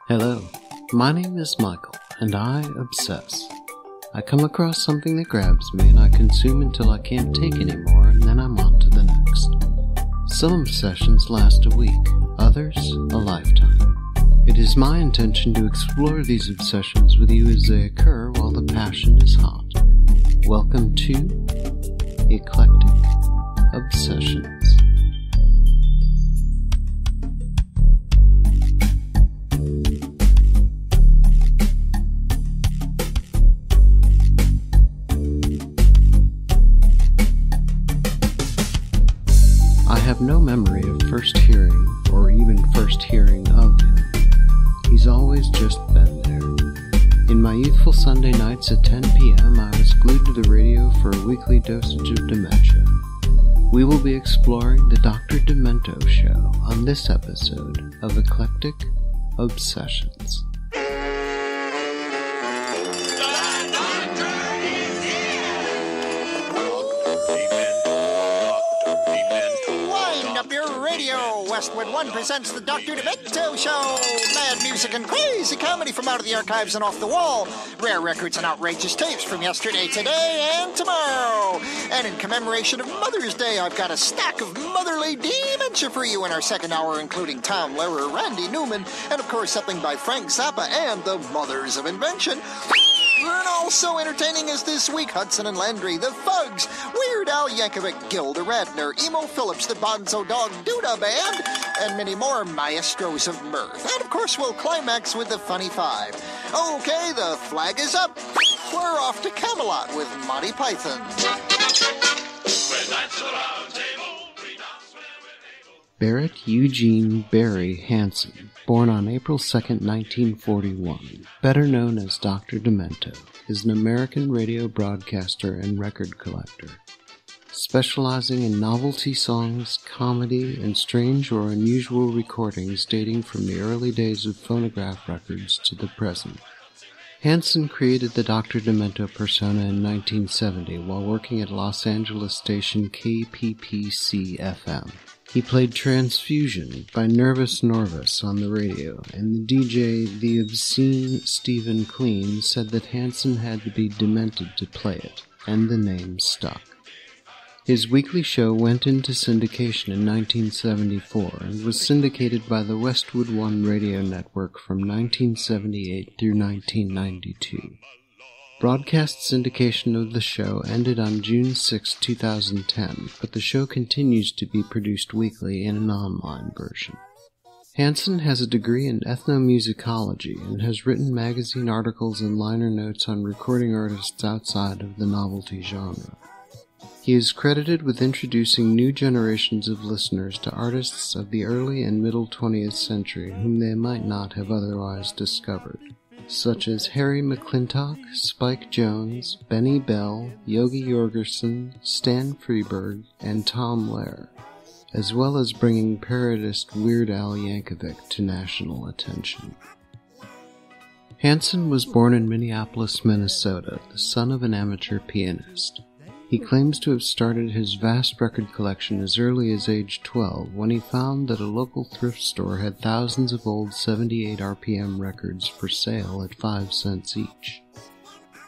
Hello, my name is Michael, and I obsess. I come across something that grabs me and I consume until I can't take anymore, and then I'm on to the next. Some obsessions last a week, others a lifetime. It is my intention to explore these obsessions with you as they occur while the passion is hot. Welcome to Eclectic Obsessions. I have no memory of first hearing, or even first hearing of him. He's always just been there. In my youthful Sunday nights at 10 p.m., I was glued to the radio for a weekly dosage of dementia. We will be exploring the Dr. Demento show on this episode of Eclectic Obsessions. Westwood One presents the Dr. Demento Show. Mad music and crazy comedy from out of the archives and off the wall. Rare records and outrageous tapes from yesterday, today, and tomorrow. And in commemoration of Mother's Day, I've got a stack of motherly dementia for you in our second hour, including Tom Lehrer, Randy Newman, and of course something by Frank Zappa and the Mothers of Invention. And also entertaining us this week, Hudson and Landry, the Fugs, Weird Al Yankovic, Gilda Radner, Emo Phillips, the Bonzo Dog Duda Band, and many more maestros of mirth. And of course, we'll climax with the Funny Five. Okay, the flag is up. We're off to Camelot with Monty Python. Barrett Eugene Barry Hansen, born on April 2, 1941, better known as Dr. Demento, is an American radio broadcaster and record collector. Specializing in novelty songs, comedy, and strange or unusual recordings dating from the early days of phonograph records to the present. Hansen created the Dr. Demento persona in 1970 while working at Los Angeles station KPPC-FM. He played Transfusion by Nervous Norvus on the radio, and the DJ The Obscene Stephen Clean said that Hansen had to be demented to play it, and the name stuck. His weekly show went into syndication in 1974 and was syndicated by the Westwood One radio network from 1978 through 1992. Broadcast syndication of the show ended on June 6, 2010, but the show continues to be produced weekly in an online version. Hansen has a degree in ethnomusicology and has written magazine articles and liner notes on recording artists outside of the novelty genre. He is credited with introducing new generations of listeners to artists of the early and middle 20th century whom they might not have otherwise discovered, such as Harry McClintock, Spike Jones, Benny Bell, Yogi Jorgensen, Stan Freberg, and Tom Lehrer, as well as bringing parodist Weird Al Yankovic to national attention. Hansen was born in Minneapolis, Minnesota, the son of an amateur pianist. He claims to have started his vast record collection as early as age 12 when he found that a local thrift store had thousands of old 78 RPM records for sale at 5 cents each.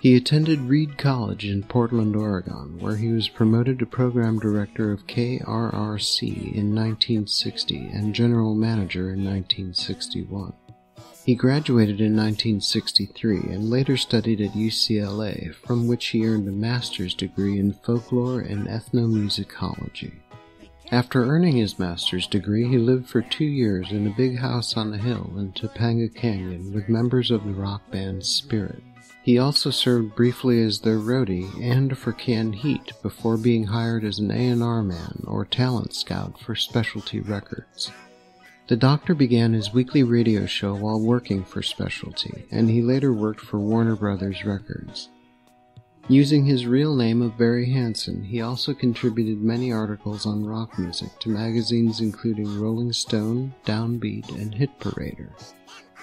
He attended Reed College in Portland, Oregon, where he was promoted to program director of KRRC in 1960 and general manager in 1961. He graduated in 1963 and later studied at UCLA, from which he earned a master's degree in folklore and ethnomusicology. After earning his master's degree, he lived for 2 years in a big house on a hill in Topanga Canyon with members of the rock band Spirit. He also served briefly as their roadie and for Canned Heat before being hired as an A&R man or talent scout for Specialty Records. The Doctor began his weekly radio show while working for Specialty, and he later worked for Warner Brothers Records. Using his real name of Barry Hansen, he also contributed many articles on rock music to magazines including Rolling Stone, Downbeat, and Hit Parader.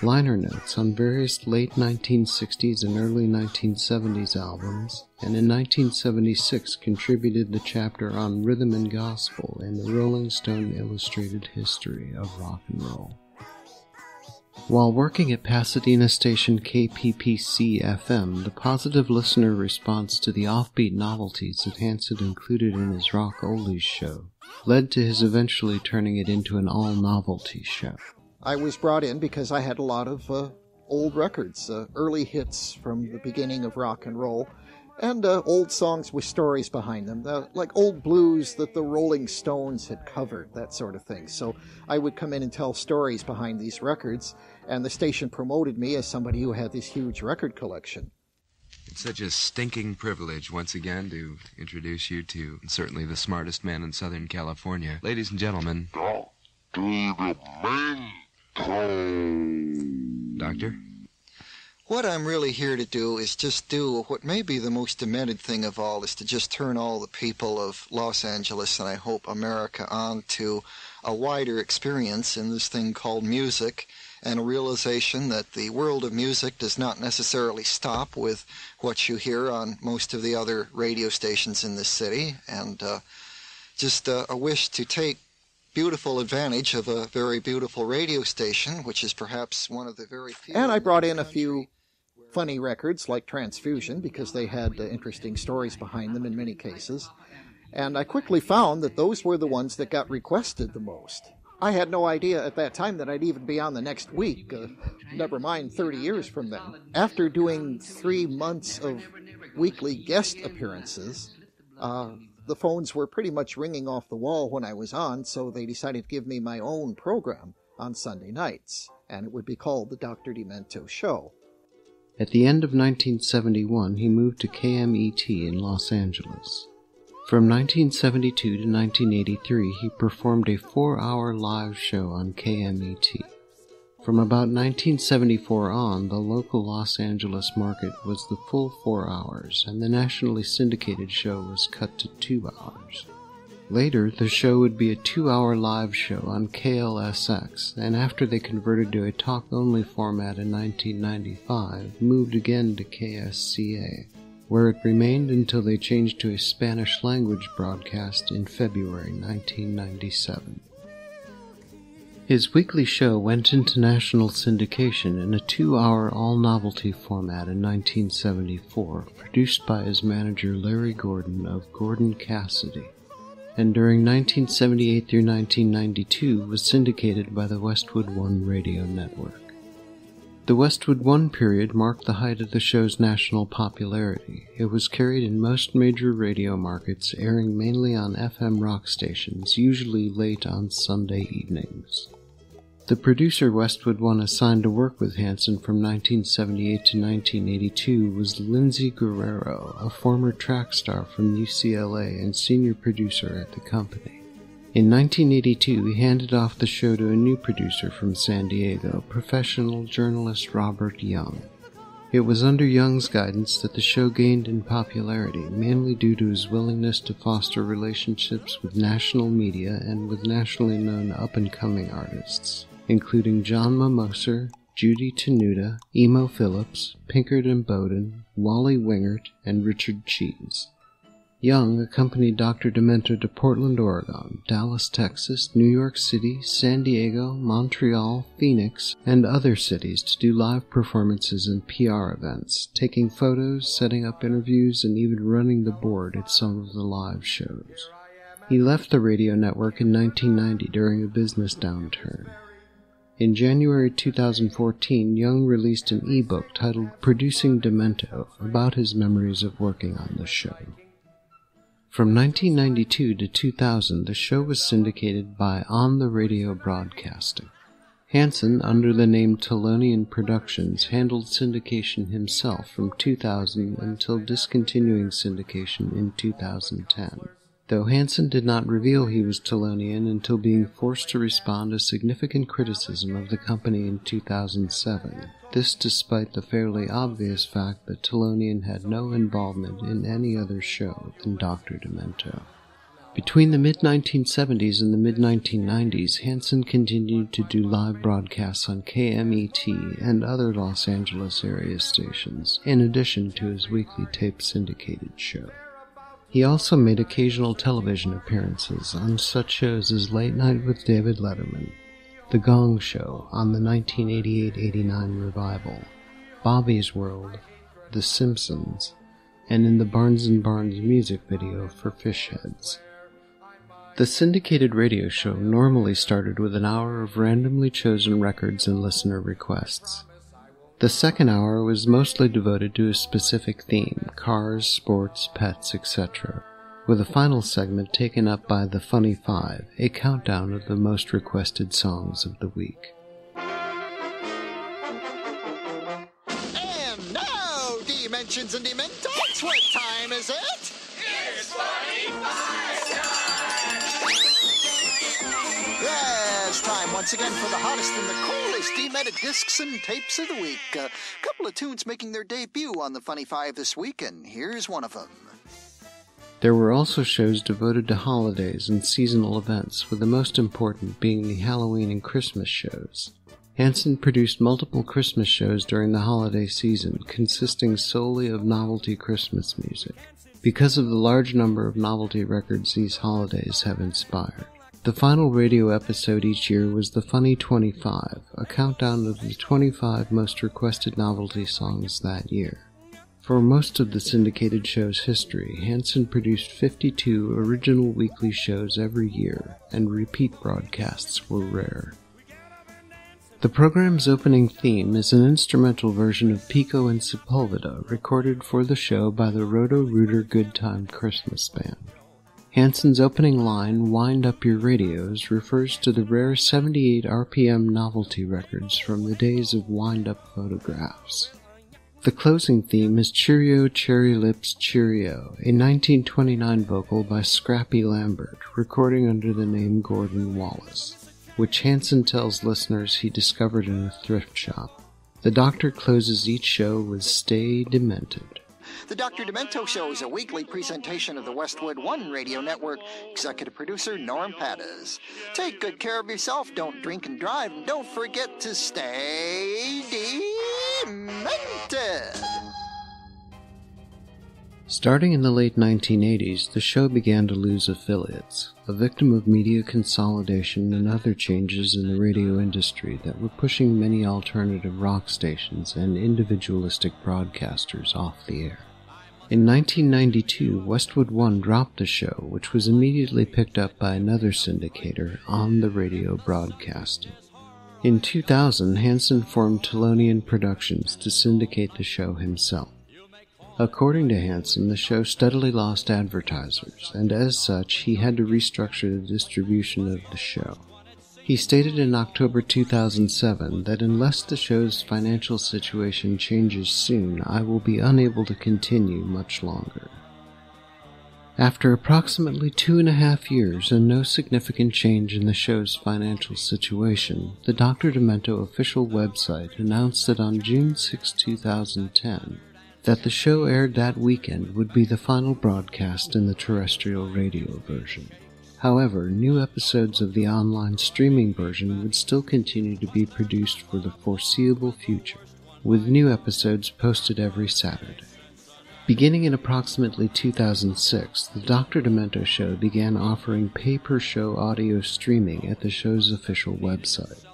Liner notes on various late 1960s and early 1970s albums, and in 1976 contributed the chapter on Rhythm and Gospel in the Rolling Stone Illustrated History of Rock and Roll. While working at Pasadena station KPPC-FM, the positive listener response to the offbeat novelties that Hansen included in his rock oldies show led to his eventually turning it into an all-novelty show. I was brought in because I had a lot of old records, early hits from the beginning of rock and roll, and old songs with stories behind them, like old blues that the Rolling Stones had covered, that sort of thing. So I would come in and tell stories behind these records, and the station promoted me as somebody who had this huge record collection. It's such a stinking privilege once again to introduce you to certainly the smartest man in Southern California. Ladies and gentlemen, Dr. Demento. Doctor? What I'm really here to do is just do what may be the most demented thing of all, is to just turn all the people of Los Angeles, and I hope America, on to a wider experience in this thing called music, and a realization that the world of music does not necessarily stop with what you hear on most of the other radio stations in this city, and just a wish to take beautiful advantage of a very beautiful radio station, which is perhaps one of the very few. And I brought in a few funny records like Transfusion, because they had interesting stories behind them in many cases. And I quickly found that those were the ones that got requested the most. I had no idea at that time that I'd even be on the next week, never mind 30 years from then. After doing 3 months of weekly guest appearances, the phones were pretty much ringing off the wall when I was on, so they decided to give me my own program on Sunday nights, and it would be called The Dr. Demento Show. At the end of 1971, he moved to KMET in Los Angeles. From 1972 to 1983, he performed a 4-hour live show on KMET. From about 1974 on, the local Los Angeles market was the full 4 hours, and the nationally syndicated show was cut to 2 hours. Later, the show would be a 2-hour live show on KLSX, and after they converted to a talk-only format in 1995, moved again to KSCA, where it remained until they changed to a Spanish-language broadcast in February 1997. His weekly show went into national syndication in a 2-hour all-novelty format in 1974, produced by his manager Larry Gordon of Gordon Cassidy, and during 1978 through 1992 was syndicated by the Westwood One radio network. The Westwood One period marked the height of the show's national popularity. It was carried in most major radio markets, airing mainly on FM rock stations, usually late on Sunday evenings. The producer Westwood One assigned to work with Hansen from 1978 to 1982 was Lindsay Guerrero, a former track star from UCLA and senior producer at the company. In 1982, he handed off the show to a new producer from San Diego, professional journalist Robert Young. It was under Young's guidance that the show gained in popularity, mainly due to his willingness to foster relationships with national media and with nationally known up-and-coming artists, including John Mimoser, Judy Tenuta, Emo Phillips, Pinkerton Bowden, Wally Wingert, and Richard Cheese. Young accompanied Dr. Demento to Portland, Oregon, Dallas, Texas, New York City, San Diego, Montreal, Phoenix, and other cities to do live performances and PR events, taking photos, setting up interviews, and even running the board at some of the live shows. He left the radio network in 1990 during a business downturn. In January 2014, Young released an e-book titled Producing Demento about his memories of working on the show. From 1992 to 2000, the show was syndicated by On the Radio Broadcasting. Hansen, under the name Thelonian Productions, handled syndication himself from 2000 until discontinuing syndication in 2010. Though Hansen did not reveal he was Thelonian until being forced to respond to significant criticism of the company in 2007, this despite the fairly obvious fact that Thelonian had no involvement in any other show than Dr. Demento. Between the mid-1970s and the mid-1990s, Hansen continued to do live broadcasts on KMET and other Los Angeles area stations, in addition to his weekly tape syndicated show. He also made occasional television appearances on such shows as Late Night with David Letterman, The Gong Show on the 1988-89 revival, Bobby's World, The Simpsons, and in the Barnes & Barnes music video for Fish Heads. The syndicated radio show normally started with an hour of randomly chosen records and listener requests. The second hour was mostly devoted to a specific theme, cars, sports, pets, etc., with a final segment taken up by the Funny Five, a countdown of the most requested songs of the week. And now, Dimensions and Dementos, what time is it? It's Funny Five time! Yes, time once again for the hottest and the coolest demented discs and tapes of the week. A couple of tunes making their debut on the Funny Five this week, and here's one of them. There were also shows devoted to holidays and seasonal events, with the most important being the Halloween and Christmas shows. Hansen produced multiple Christmas shows during the holiday season, consisting solely of novelty Christmas music, because of the large number of novelty records these holidays have inspired. The final radio episode each year was the Funny 25, a countdown of the 25 most requested novelty songs that year. For most of the syndicated show's history, Hansen produced 52 original weekly shows every year, and repeat broadcasts were rare. The program's opening theme is an instrumental version of Pico and Sepulveda, recorded for the show by the Roto-Rooter Good Time Christmas Band. Hansen's opening line, "Wind Up Your Radios," refers to the rare 78 RPM novelty records from the days of wind-up photographs. The closing theme is "Cheerio, Cherry Lips, Cheerio," a 1929 vocal by Scrappy Lambert, recording under the name Gordon Wallace, which Hansen tells listeners he discovered in a thrift shop. The Doctor closes each show with "Stay Demented." The Dr. Demento Show is a weekly presentation of the Westwood One Radio Network. Executive producer Norm Pattis. Take good care of yourself, don't drink and drive, and don't forget to stay demented. Starting in the late 1980s, the show began to lose affiliates, a victim of media consolidation and other changes in the radio industry that were pushing many alternative rock stations and individualistic broadcasters off the air. In 1992, Westwood One dropped the show, which was immediately picked up by another syndicator, On the Radio Broadcasting. In 2000, Hansen formed Thelonian Productions to syndicate the show himself. According to Hansen, the show steadily lost advertisers, and as such, he had to restructure the distribution of the show. He stated in October 2007 that unless the show's financial situation changes soon, I will be unable to continue much longer. After approximately 2.5 years and no significant change in the show's financial situation, the Dr. Demento official website announced that on June 6, 2010, that the show aired that weekend would be the final broadcast in the terrestrial radio version. However, new episodes of the online streaming version would still continue to be produced for the foreseeable future, with new episodes posted every Saturday. Beginning in approximately 2006, the Dr. Demento Show began offering pay-per-show audio streaming at the show's official website.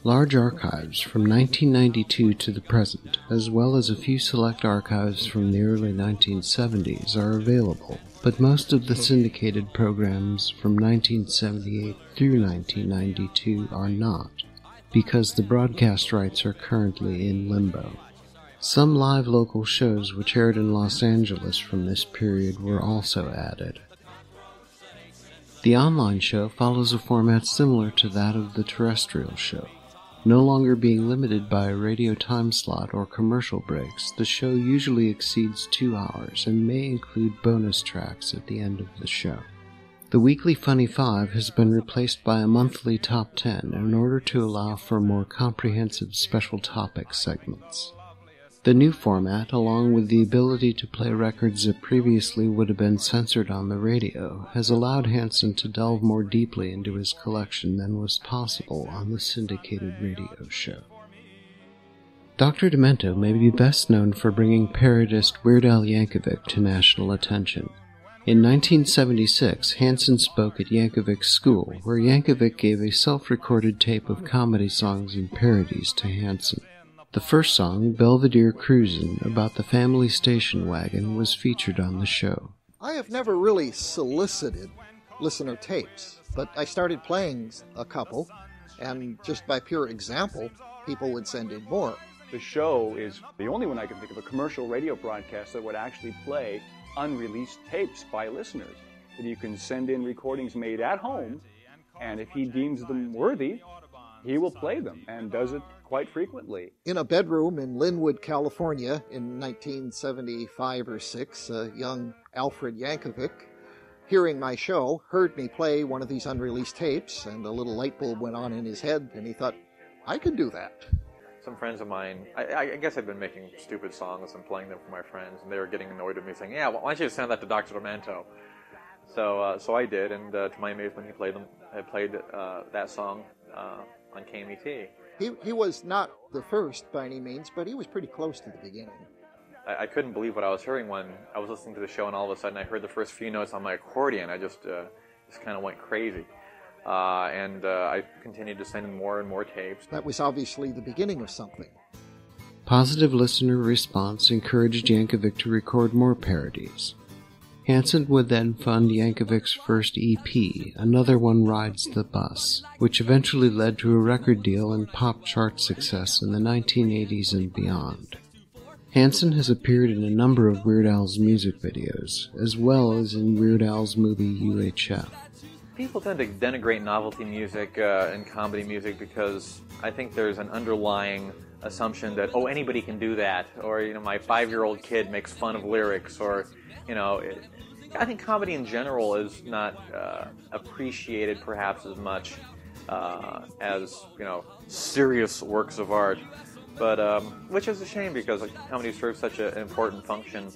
Large archives from 1992 to the present, as well as a few select archives from the early 1970s, are available, but most of the syndicated programs from 1978 through 1992 are not, because the broadcast rights are currently in limbo. Some live local shows which aired in Los Angeles from this period were also added. The online show follows a format similar to that of the terrestrial show. No longer being limited by a radio time slot or commercial breaks, the show usually exceeds 2 hours and may include bonus tracks at the end of the show. The weekly Funny Five has been replaced by a monthly Top 10 in order to allow for more comprehensive special topic segments. The new format, along with the ability to play records that previously would have been censored on the radio, has allowed Hansen to delve more deeply into his collection than was possible on the syndicated radio show. Dr. Demento may be best known for bringing parodist Weird Al Yankovic to national attention. In 1976, Hansen spoke at Yankovic's school, where Yankovic gave a self-recorded tape of comedy songs and parodies to Hansen. The first song, Belvedere Cruisin', about the family station wagon, was featured on the show. I have never really solicited listener tapes, but I started playing a couple, and just by pure example, people would send in more. The show is the only one I can think of, a commercial radio broadcast that would actually play unreleased tapes by listeners. That you can send in recordings made at home, and if he deems them worthy, he will play them, and does it quite frequently. In a bedroom in Linwood, California, in 1975 or 6, young Alfred Yankovic, hearing my show, heard me play one of these unreleased tapes, and a little light bulb went on in his head, and he thought, I can do that. Some friends of mine, I guess I'd been making stupid songs and playing them for my friends, and they were getting annoyed with me, saying, "Yeah, why don't you send that to Dr. Demento?" So I did, and to my amazement, I played that song on KMET. He was not the first by any means, but he was pretty close to the beginning. I couldn't believe what I was hearing when I was listening to the show, and all of a sudden I heard the first few notes on my accordion. I just kind of went crazy. And I continued to send in more and more tapes. That was obviously the beginning of something. Positive listener response encouraged Yankovic to record more parodies. Hansen would then fund Yankovic's first EP, Another One Rides the Bus, which eventually led to a record deal and pop chart success in the 1980s and beyond. Hansen has appeared in a number of Weird Al's music videos, as well as in Weird Al's movie UHF. People tend to denigrate novelty music and comedy music because I think there's an underlying assumption that, oh, anybody can do that, or, my 5-year-old kid makes fun of lyrics, or, I think comedy in general is not appreciated perhaps as much as, serious works of art, but which is a shame because comedy serves such an important function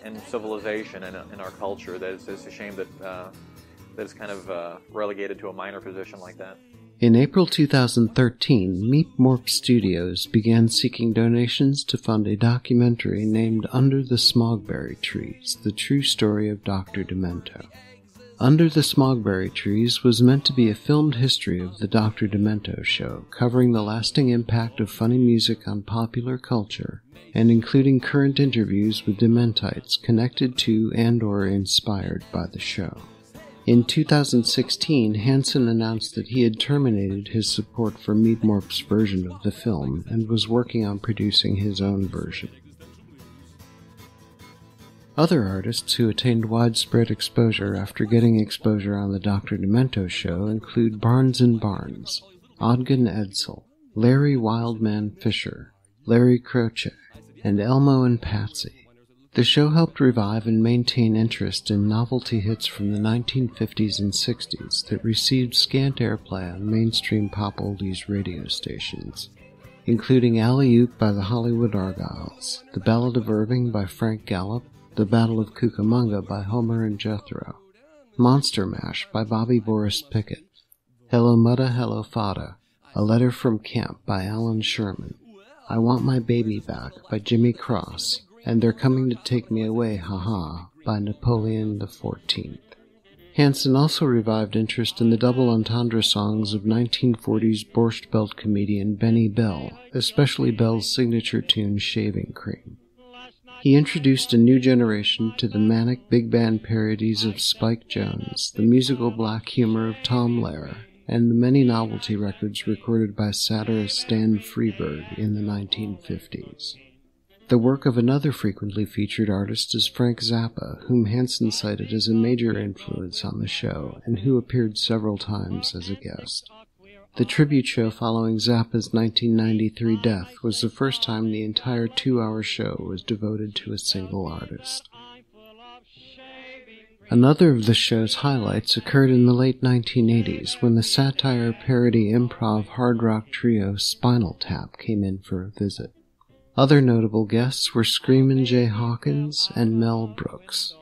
in civilization and in our culture that it's a shame that it's kind of relegated to a minor position like that. In April 2013, Meep Morp Studios began seeking donations to fund a documentary named Under the Smogberry Trees, the true story of Dr. Demento. Under the Smogberry Trees was meant to be a filmed history of the Dr. Demento show, covering the lasting impact of funny music on popular culture, and including current interviews with Dementites connected to and or inspired by the show. In 2016, Hansen announced that he had terminated his support for Meep Morp's version of the film and was working on producing his own version. Other artists who attained widespread exposure after getting exposure on the Dr. Demento show include Barnes & Barnes, Ogden Edsel, Larry Wildman Fisher, Larry Croce, and Elmo and Patsy. The show helped revive and maintain interest in novelty hits from the 1950s and 60s that received scant airplay on mainstream pop oldies radio stations, including Alley-Oop by the Hollywood Argyles, The Ballad of Irving by Frank Gallup, The Battle of Cucamonga by Homer and Jethro, Monster Mash by Bobby Boris Pickett, Hello Mutta Hello Fada, A Letter from Camp by Alan Sherman, I Want My Baby Back by Jimmy Cross, and They're Coming to Take Me Away, Haha, by Napoleon XIV. Hansen also revived interest in the double entendre songs of 1940s Borscht Belt comedian Benny Bell, especially Bell's signature tune Shaving Cream. He introduced a new generation to the manic big band parodies of Spike Jones, the musical black humor of Tom Lehrer, and the many novelty records recorded by satirist Stan Freberg in the 1950s. The work of another frequently featured artist is Frank Zappa, whom Hansen cited as a major influence on the show, and who appeared several times as a guest. The tribute show following Zappa's 1993 death was the first time the entire 2-hour show was devoted to a single artist. Another of the show's highlights occurred in the late 1980s when the satire-parody improv hard rock trio Spinal Tap came in for a visit. Other notable guests were Screamin' Jay Hawkins and Mel Brooks.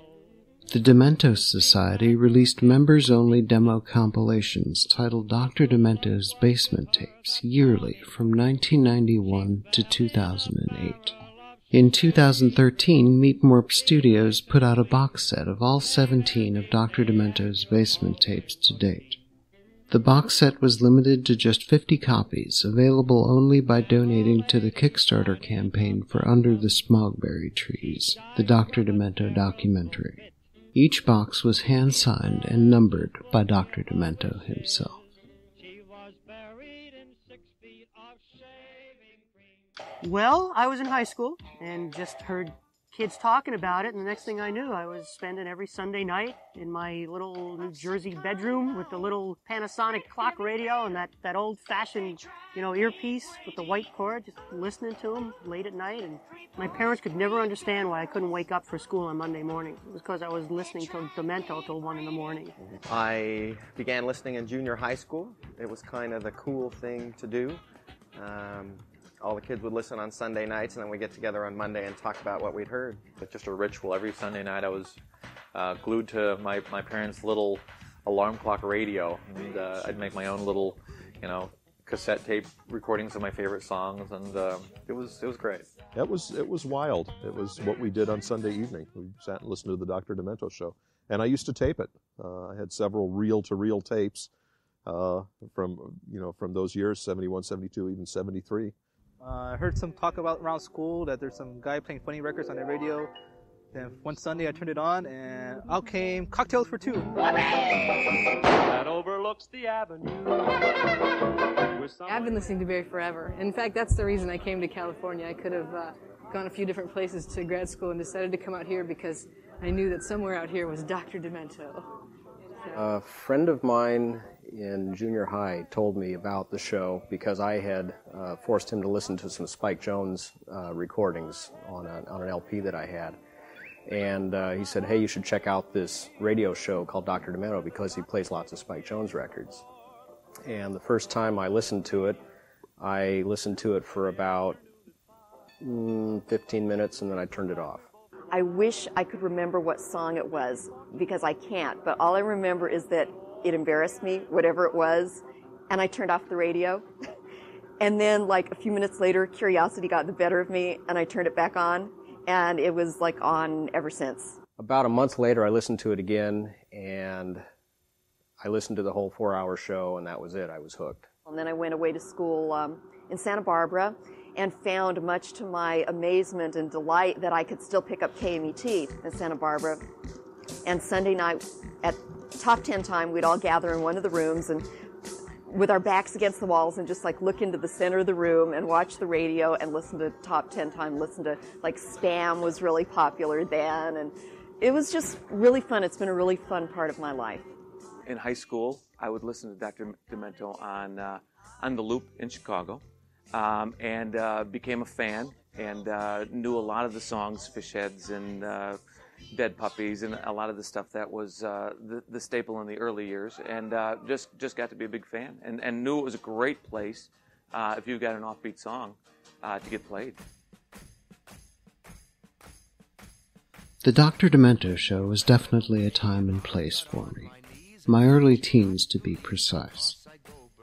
The Demento Society released members-only demo compilations titled Dr. Demento's Basement Tapes yearly from 1991 to 2008. In 2013, Meatmorp Studios put out a box set of all 17 of Dr. Demento's Basement tapes to date. The box set was limited to just 50 copies, available only by donating to the Kickstarter campaign for Under the Smogberry Trees, the Dr. Demento documentary. Each box was hand-signed and numbered by Dr. Demento himself. Well, I was in high school and just heard kids talking about it, and the next thing I knew, I was spending every Sunday night in my little New Jersey bedroom with the little Panasonic clock radio and that old-fashioned, earpiece with the white cord, just listening to them late at night. And my parents could never understand why I couldn't wake up for school on Monday morning. It was because I was listening to Demento till 1 in the morning. I began listening in junior high school. It was kind of the cool thing to do. All the kids would listen on Sunday nights, and then we'd get together on Monday and talk about what we'd heard. It's just a ritual. Every Sunday night I was glued to my parents' little alarm clock radio, and I'd make my own little, cassette tape recordings of my favorite songs, and it was great. It was wild. It was what we did on Sunday evening. We sat and listened to the Dr. Demento show, and I used to tape it. I had several reel-to-reel tapes from those years, 71, 72, even 73. I heard some talk about around school that there's some guy playing funny records on the radio. Then one Sunday I turned it on, and out came Cocktails for Two. That overlooks the avenue. I've been listening to Barry forever. In fact, that's the reason I came to California. I could have gone a few different places to grad school and decided to come out here because I knew that somewhere out here was Dr. Demento. A friend of mine in junior high told me about the show because I had forced him to listen to some Spike Jones recordings on an LP that I had. And he said, hey, you should check out this radio show called Dr. Demento because he plays lots of Spike Jones records. And the first time I listened to it for about 15 minutes, and then I turned it off. I wish I could remember what song it was, because I can't, but all I remember is that it embarrassed me, whatever it was, and I turned off the radio. And then, like, a few minutes later, curiosity got the better of me, and I turned it back on, and it was, like, on ever since. About a month later, I listened to it again, and I listened to the whole 4-hour show, and that was it. I was hooked. And then I went away to school in Santa Barbara, and found, much to my amazement and delight, that I could still pick up KMET in Santa Barbara. And Sunday night at Top 10 time, we'd all gather in one of the rooms and with our backs against the walls and just like look into the center of the room and watch the radio and listen to Top 10 time, listen to, like, Spam was really popular then. And it was just really fun. It's been a really fun part of my life. In high school, I would listen to Dr. Demento on the Loop in Chicago. And became a fan and knew a lot of the songs, Fish Heads and Dead Puppies, and a lot of the stuff that was the staple in the early years, and just got to be a big fan and knew it was a great place if you've got an offbeat song to get played. The Dr. Demento show was definitely a time and place for me. My early teens, to be precise.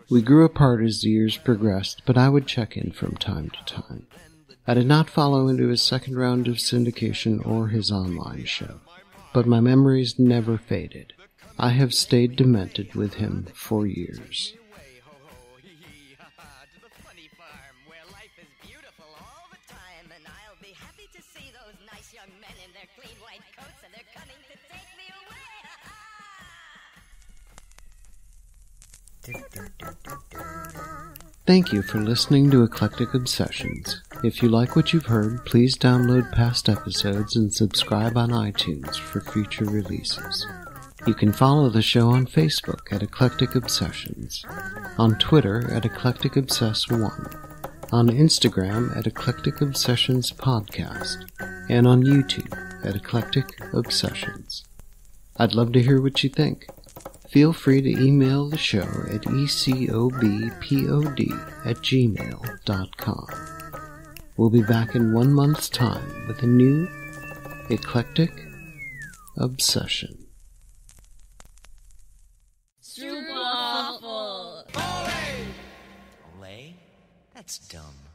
We grew apart as the years progressed, but I would check in from time to time. I did not follow into his second round of syndication or his online show, but my memories never faded. I have stayed demented with him for years. Thank you for listening to Eclectic Obsessions. If you like what you've heard, please download past episodes and subscribe on iTunes for future releases. You can follow the show on Facebook at Eclectic Obsessions, on Twitter at Eclectic Obsess1, on Instagram at Eclectic Obsessions Podcast, and on YouTube at Eclectic Obsessions. I'd love to hear what you think. Feel free to email the show at ecobpod@gmail.com. We'll be back in 1 month's time with a new Eclectic Obsession. Stroopwafel! Olay! Olay? That's dumb.